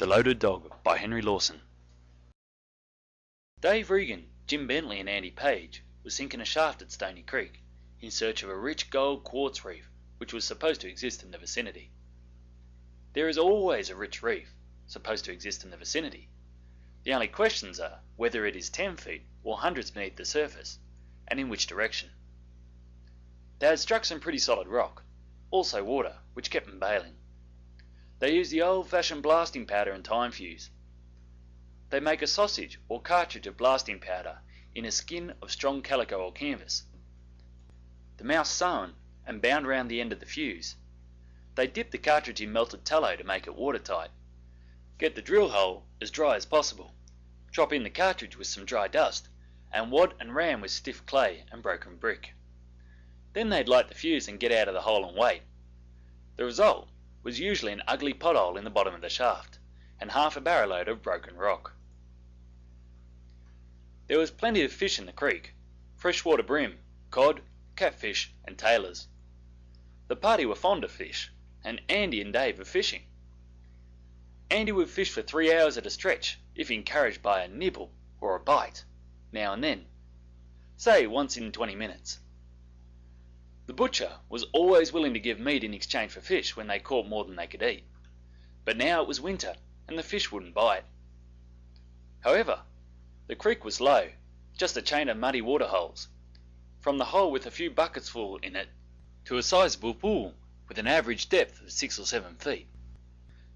The Loaded Dog by Henry Lawson. Dave Regan, Jim Bentley and Andy Page were sinking a shaft at Stony Creek in search of a rich gold quartz reef which was supposed to exist in the vicinity. There is always a rich reef supposed to exist in the vicinity. The only questions are whether it is 10 feet or hundreds beneath the surface, and in which direction. They had struck some pretty solid rock, also water, which kept them bailing. They use the old-fashioned blasting powder and time fuse. They make a sausage or cartridge of blasting powder in a skin of strong calico or canvas. The mouth sewn and bound round the end of the fuse. They dip the cartridge in melted tallow to make it watertight. Get the drill hole as dry as possible. Drop in the cartridge with some dry dust and wad and ram with stiff clay and broken brick. Then they'd light the fuse and get out of the hole and wait. The result was usually an ugly pothole in the bottom of the shaft and half a barrow load of broken rock. There was plenty of fish in the creek, freshwater bream, cod, catfish and tailors. The party were fond of fish, and Andy and Dave of fishing. Andy would fish for 3 hours at a stretch if encouraged by a nibble or a bite, now and then, say once in 20 minutes. The butcher was always willing to give meat in exchange for fish when they caught more than they could eat, but now it was winter and the fish wouldn't bite. However, the creek was low, just a chain of muddy water holes, from the hole with a few buckets full in it to a sizable pool with an average depth of 6 or 7 feet,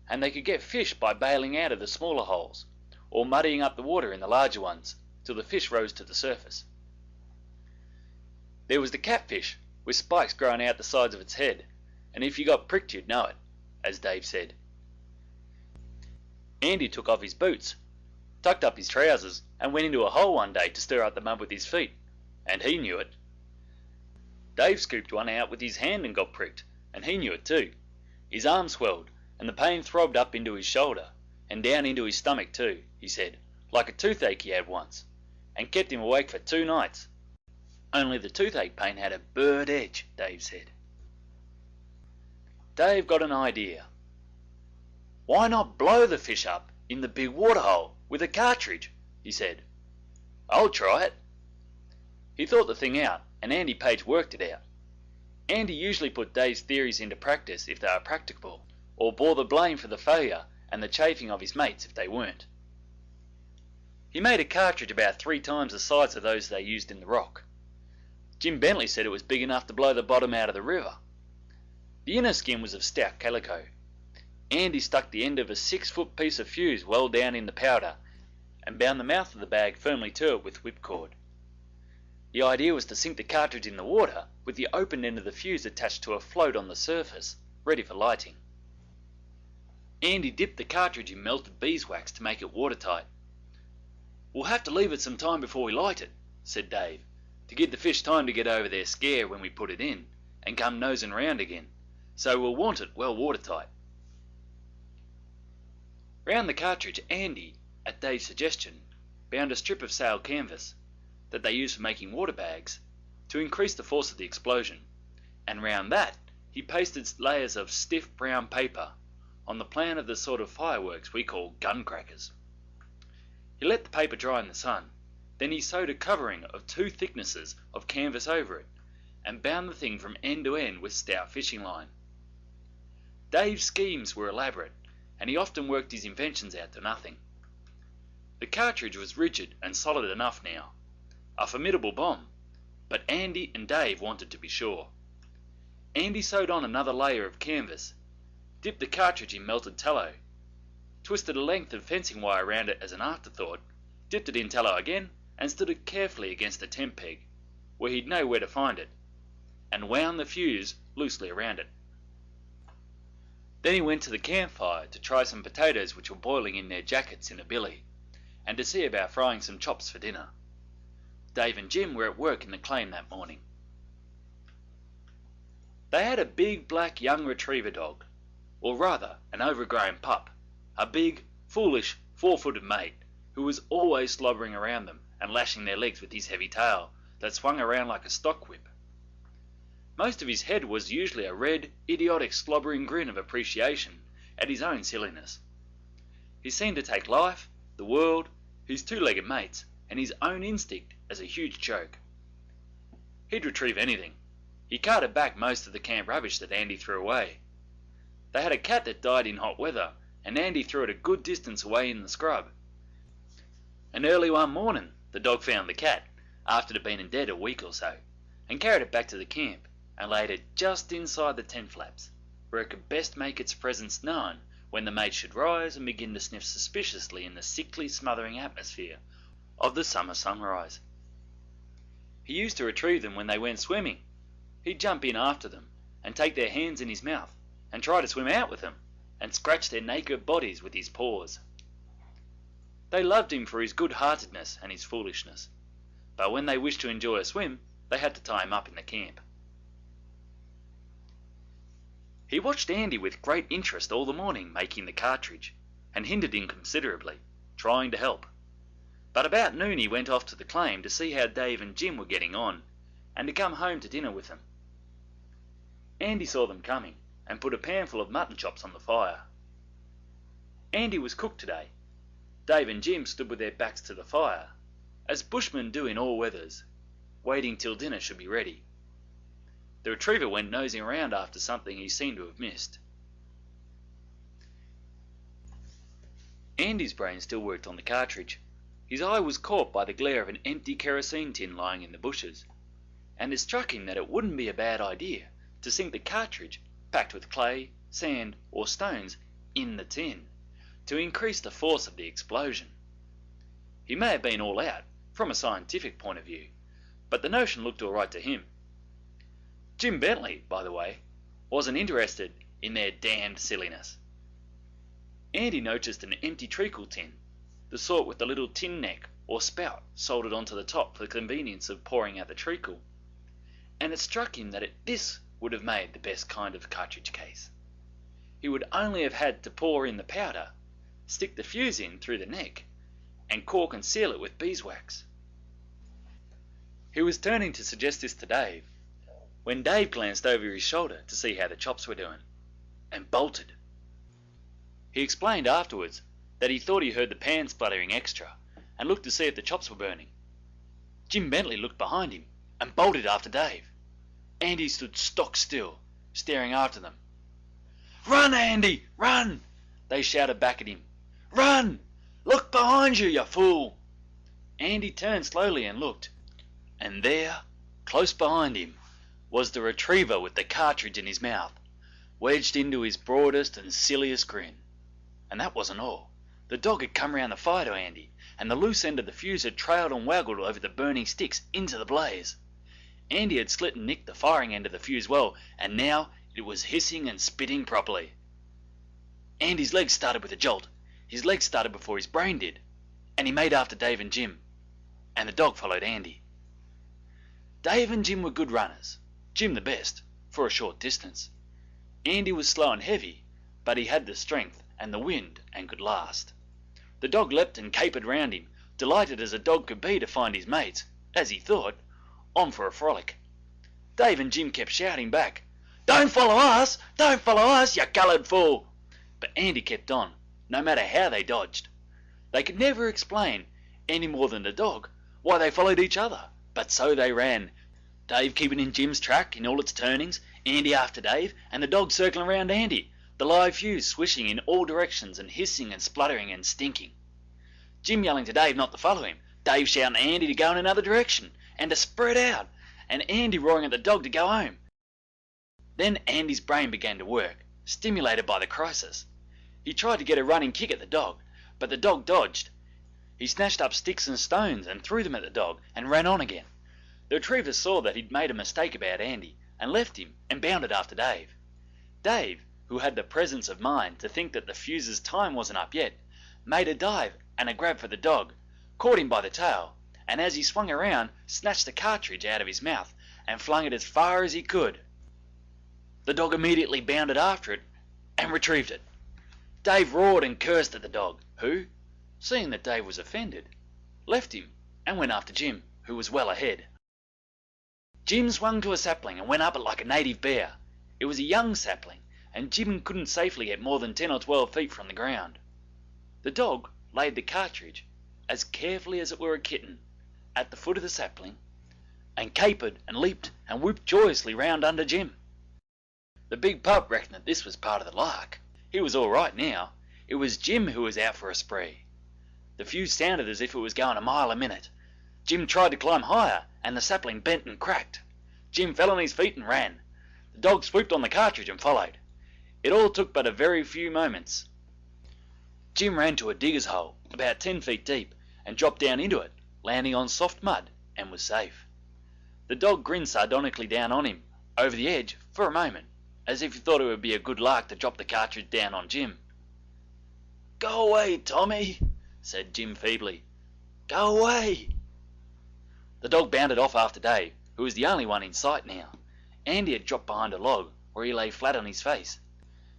and they could get fish by bailing out of the smaller holes or muddying up the water in the larger ones till the fish rose to the surface. There was the catfish, with spikes growing out the sides of its head, and if you got pricked you'd know it, as Dave said. Andy took off his boots, tucked up his trousers, and went into a hole one day to stir up the mud with his feet, and he knew it. Dave scooped one out with his hand and got pricked, and he knew it too. His arm swelled, and the pain throbbed up into his shoulder, and down into his stomach too, he said, like a toothache he had once, and kept him awake for 2 nights. Only the toothache pain had a bird edge, Dave said. Dave got an idea. Why not blow the fish up in the big waterhole with a cartridge, he said. I'll try it. He thought the thing out, and Andy Page worked it out. Andy usually put Dave's theories into practice if they were practicable, or bore the blame for the failure and the chafing of his mates if they weren't. He made a cartridge about 3 times the size of those they used in the rock. Jim Bentley said it was big enough to blow the bottom out of the river. The inner skin was of stout calico. Andy stuck the end of a 6-foot piece of fuse well down in the powder and bound the mouth of the bag firmly to it with whipcord. The idea was to sink the cartridge in the water with the open end of the fuse attached to a float on the surface, ready for lighting. Andy dipped the cartridge in melted beeswax to make it watertight. We'll have to leave it some time before we light it, said Dave, to give the fish time to get over their scare when we put it in and come nosing round again, so we'll want it well watertight. Round the cartridge, Andy, at Dave's suggestion, bound a strip of sail canvas that they use for making water bags to increase the force of the explosion, and round that he pasted layers of stiff brown paper on the plan of the sort of fireworks we call gun crackers. He let the paper dry in the sun. Then he sewed a covering of 2 thicknesses of canvas over it and bound the thing from end to end with stout fishing line. Dave's schemes were elaborate, and he often worked his inventions out to nothing. The cartridge was rigid and solid enough now, a formidable bomb, but Andy and Dave wanted to be sure. Andy sewed on another layer of canvas, dipped the cartridge in melted tallow, twisted a length of fencing wire around it as an afterthought, dipped it in tallow again, and stood it carefully against a tent peg, where he'd know where to find it, and wound the fuse loosely around it. Then he went to the campfire to try some potatoes which were boiling in their jackets in a billy, and to see about frying some chops for dinner. Dave and Jim were at work in the claim that morning. They had a big black young retriever dog, or rather an overgrown pup, a big, foolish, 4-footed mate, who was always slobbering around them and lashing their legs with his heavy tail that swung around like a stock whip. Most of his head was usually a red, idiotic, slobbering grin of appreciation at his own silliness. He seemed to take life, the world, his two-legged mates, and his own instinct as a huge joke. He'd retrieve anything. He carted back most of the camp rubbish that Andy threw away. They had a cat that died in hot weather, and Andy threw it a good distance away in the scrub. And early one morning, the dog found the cat, after it had been dead a week or so, and carried it back to the camp, and laid it just inside the tent flaps, where it could best make its presence known when the mates should rise and begin to sniff suspiciously in the sickly smothering atmosphere of the summer sunrise. He used to retrieve them when they went swimming. He'd jump in after them, and take their hands in his mouth, and try to swim out with them, and scratch their naked bodies with his paws. They loved him for his good-heartedness and his foolishness, but when they wished to enjoy a swim, they had to tie him up in the camp. He watched Andy with great interest all the morning making the cartridge, and hindered him considerably, trying to help. But about noon he went off to the claim to see how Dave and Jim were getting on, and to come home to dinner with them. Andy saw them coming, and put a panful of mutton chops on the fire. Andy was cook today. Dave and Jim stood with their backs to the fire, as bushmen do in all weathers, waiting till dinner should be ready. The retriever went nosing around after something he seemed to have missed. Andy's brain still worked on the cartridge. His eye was caught by the glare of an empty kerosene tin lying in the bushes, and it struck him that it wouldn't be a bad idea to sink the cartridge, packed with clay, sand, or stones, in the tin, to increase the force of the explosion. He may have been all out, from a scientific point of view, but the notion looked all right to him. Jim Bentley, by the way, wasn't interested in their damned silliness. Andy noticed an empty treacle tin, the sort with the little tin neck or spout soldered onto the top for the convenience of pouring out the treacle, and it struck him that this would have made the best kind of cartridge case. He would only have had to pour in the powder, stick the fuse in through the neck, and cork and seal it with beeswax. He was turning to suggest this to Dave, when Dave glanced over his shoulder to see how the chops were doing, and bolted. He explained afterwards that he thought he heard the pan spluttering extra, and looked to see if the chops were burning. Jim Bentley looked behind him, and bolted after Dave. Andy stood stock still, staring after them. "Run, Andy, run!" they shouted back at him. "Run! Look behind you, you fool!" Andy turned slowly and looked, and there, close behind him, was the retriever with the cartridge in his mouth, wedged into his broadest and silliest grin. And that wasn't all. The dog had come round the fire to Andy, and the loose end of the fuse had trailed and waggled over the burning sticks into the blaze. Andy had slit and nicked the firing end of the fuse well, and now it was hissing and spitting properly. Andy's legs started with a jolt. His legs started before his brain did, and he made after Dave and Jim, and the dog followed Andy. Dave and Jim were good runners, Jim the best, for a short distance. Andy was slow and heavy, but he had the strength and the wind and could last. The dog leapt and capered round him, delighted as a dog could be to find his mates, as he thought, on for a frolic. Dave and Jim kept shouting back, "Don't follow us! Don't follow us, you coloured fool!" But Andy kept on, no matter how they dodged. They could never explain, any more than the dog, why they followed each other, but so they ran, Dave keeping in Jim's track in all its turnings, Andy after Dave, and the dog circling round Andy, the live fuse swishing in all directions and hissing and spluttering and stinking. Jim yelling to Dave not to follow him, Dave shouting to Andy to go in another direction, and to spread out, and Andy roaring at the dog to go home. Then Andy's brain began to work, stimulated by the crisis. He tried to get a running kick at the dog, but the dog dodged. He snatched up sticks and stones and threw them at the dog, and ran on again. The retriever saw that he'd made a mistake about Andy, and left him, and bounded after Dave. Dave, who had the presence of mind to think that the fuse's time wasn't up yet, made a dive and a grab for the dog, caught him by the tail, and as he swung around, snatched the cartridge out of his mouth, and flung it as far as he could. The dog immediately bounded after it, and retrieved it. Dave roared and cursed at the dog, who, seeing that Dave was offended, left him, and went after Jim, who was well ahead. Jim swung to a sapling and went up it like a native bear. It was a young sapling, and Jim couldn't safely get more than 10 or 12 feet from the ground. The dog laid the cartridge, as carefully as it were a kitten, at the foot of the sapling, and capered and leaped and whooped joyously round under Jim. The big pup reckoned that this was part of the lark. He was all right now. It was Jim who was out for a spree. The fuse sounded as if it was going a mile a minute. Jim tried to climb higher, and the sapling bent and cracked. Jim fell on his feet and ran. The dog swooped on the cartridge and followed. It all took but a very few moments. Jim ran to a digger's hole, about 10 feet deep, and dropped down into it, landing on soft mud, and was safe. The dog grinned sardonically down on him, over the edge, for a moment, as if he thought it would be a good lark to drop the cartridge down on Jim. "Go away, Tommy," said Jim feebly. "Go away." The dog bounded off after Dave, who was the only one in sight now. Andy had dropped behind a log, where he lay flat on his face,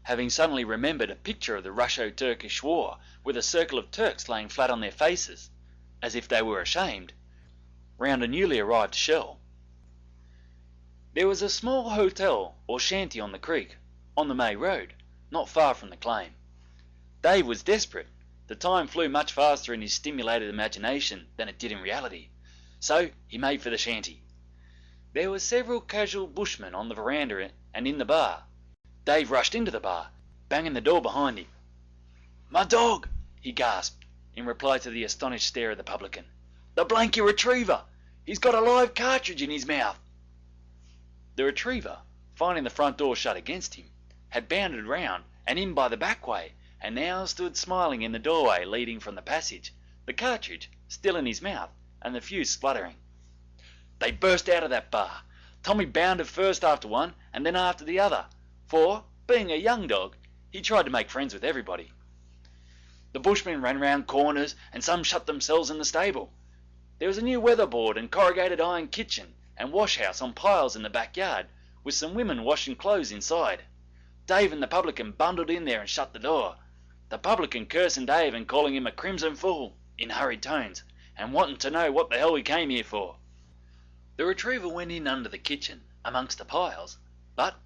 having suddenly remembered a picture of the Russo-Turkish War, with a circle of Turks laying flat on their faces, as if they were ashamed, round a newly arrived shell. There was a small hotel or shanty on the creek, on the May Road, not far from the claim. Dave was desperate. The time flew much faster in his stimulated imagination than it did in reality, so he made for the shanty. There were several casual bushmen on the veranda and in the bar. Dave rushed into the bar, banging the door behind him. "My dog!" he gasped, in reply to the astonished stare of the publican. "The blanky retriever! He's got a live cartridge in his mouth!" The retriever, finding the front door shut against him, had bounded round and in by the back way, and now stood smiling in the doorway leading from the passage, the cartridge still in his mouth and the fuse spluttering. They burst out of that bar. Tommy bounded first after one and then after the other, for, being a young dog, he tried to make friends with everybody. The bushmen ran round corners and some shut themselves in the stable. There was a new weatherboard and corrugated iron kitchen and wash-house on piles in the backyard, with some women washing clothes inside. Dave and the publican bundled in there and shut the door, the publican cursing Dave and calling him a crimson fool, in hurried tones, and wanting to know what the hell we came here for. The retriever went in under the kitchen, amongst the piles, but,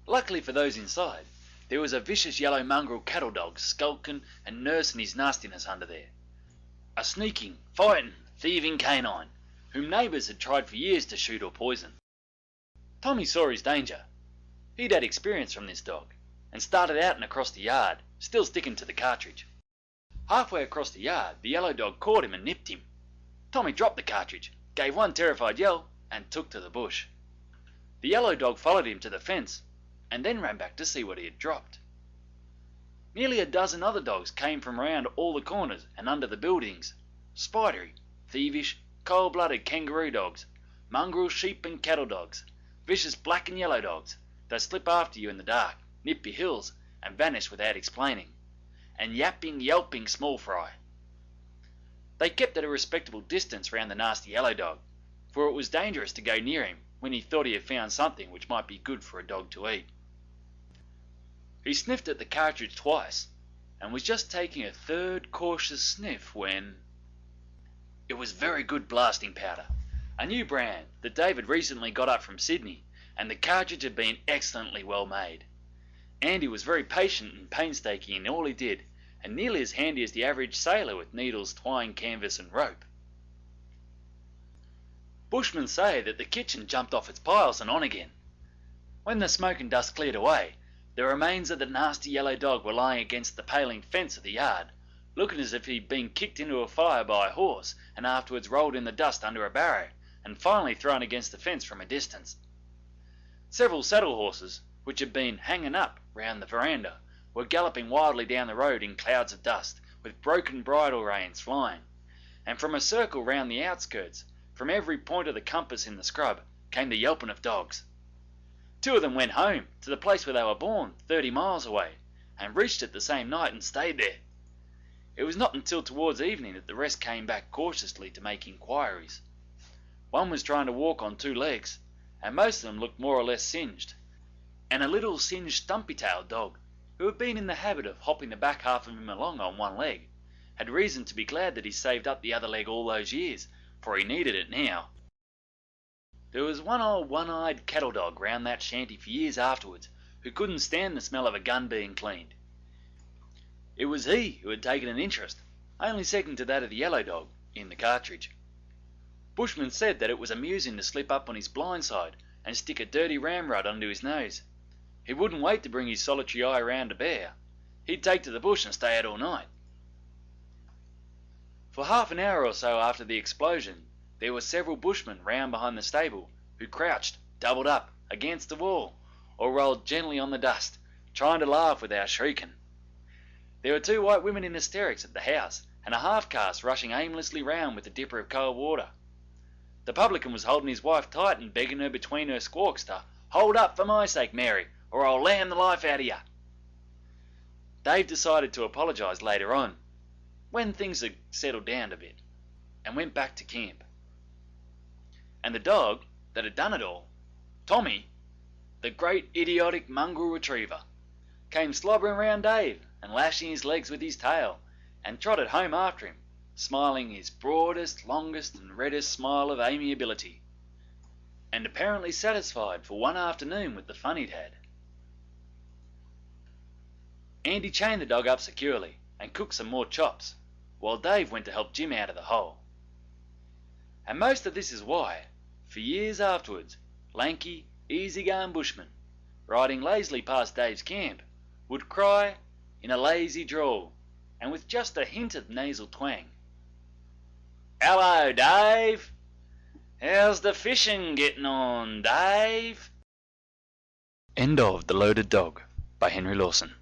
luckily for those inside, there was a vicious yellow mongrel cattle dog skulking and nursing his nastiness under there. A sneaking, fighting, thieving canine, whom neighbours had tried for years to shoot or poison. Tommy saw his danger. He'd had experience from this dog, and started out and across the yard, still sticking to the cartridge. Halfway across the yard, the yellow dog caught him and nipped him. Tommy dropped the cartridge, gave one terrified yell, and took to the bush. The yellow dog followed him to the fence, and then ran back to see what he had dropped. Nearly a dozen other dogs came from round all the corners and under the buildings, spidery, thievish, cold-blooded kangaroo dogs, mongrel sheep and cattle dogs, vicious black and yellow dogs that slip after you in the dark, nip your heels, and vanish without explaining, and yapping, yelping small fry. They kept at a respectable distance round the nasty yellow dog, for it was dangerous to go near him when he thought he had found something which might be good for a dog to eat. He sniffed at the cartridge twice, and was just taking a third cautious sniff when... It was very good blasting powder, a new brand that Dave had recently got up from Sydney, and the cartridge had been excellently well made. Andy was very patient and painstaking in all he did, and nearly as handy as the average sailor with needles, twine, canvas and rope. Bushmen say that the kitchen jumped off its piles and on again. When the smoke and dust cleared away, the remains of the nasty yellow dog were lying against the paling fence of the yard, looking as if he'd been kicked into a fire by a horse and afterwards rolled in the dust under a barrow and finally thrown against the fence from a distance. Several saddle horses, which had been hanging up round the veranda, were galloping wildly down the road in clouds of dust, with broken bridle reins flying, and from a circle round the outskirts, from every point of the compass in the scrub, came the yelping of dogs. 2 of them went home, to the place where they were born, 30 miles away, and reached it the same night and stayed there. It was not until towards evening that the rest came back cautiously to make inquiries. One was trying to walk on 2 legs, and most of them looked more or less singed, and a little singed stumpy-tailed dog, who had been in the habit of hopping the back half of him along on one leg, had reason to be glad that he saved up the other leg all those years, for he needed it now. There was one old one-eyed cattle dog round that shanty for years afterwards, who couldn't stand the smell of a gun being cleaned. It was he who had taken an interest, only second to that of the yellow dog, in the cartridge. Bushmen said that it was amusing to slip up on his blind side and stick a dirty ramrod under his nose. He wouldn't wait to bring his solitary eye round a bear. He'd take to the bush and stay out all night. For half an hour or so after the explosion, there were several bushmen round behind the stable who crouched, doubled up, against the wall, or rolled gently on the dust, trying to laugh without shrieking. There were 2 white women in hysterics at the house, and a half-caste rushing aimlessly round with a dipper of cold water. The publican was holding his wife tight and begging her between her squawks to "Hold up for my sake, Mary, or I'll lamb the life out of you." Dave decided to apologise later on, when things had settled down a bit, and went back to camp. And the dog that had done it all, Tommy, the great idiotic mongrel retriever, came slobbering round Dave and lashing his legs with his tail, and trotted home after him, smiling his broadest, longest and reddest smile of amiability, and apparently satisfied for one afternoon with the fun he'd had. Andy chained the dog up securely and cooked some more chops, while Dave went to help Jim out of the hole. And most of this is why, for years afterwards, lanky, easy-going bushmen, riding lazily past Dave's camp, would cry, in a lazy drawl, and with just a hint of nasal twang, "Hello, Dave! How's the fishing getting on, Dave?" End of The Loaded Dog by Henry Lawson.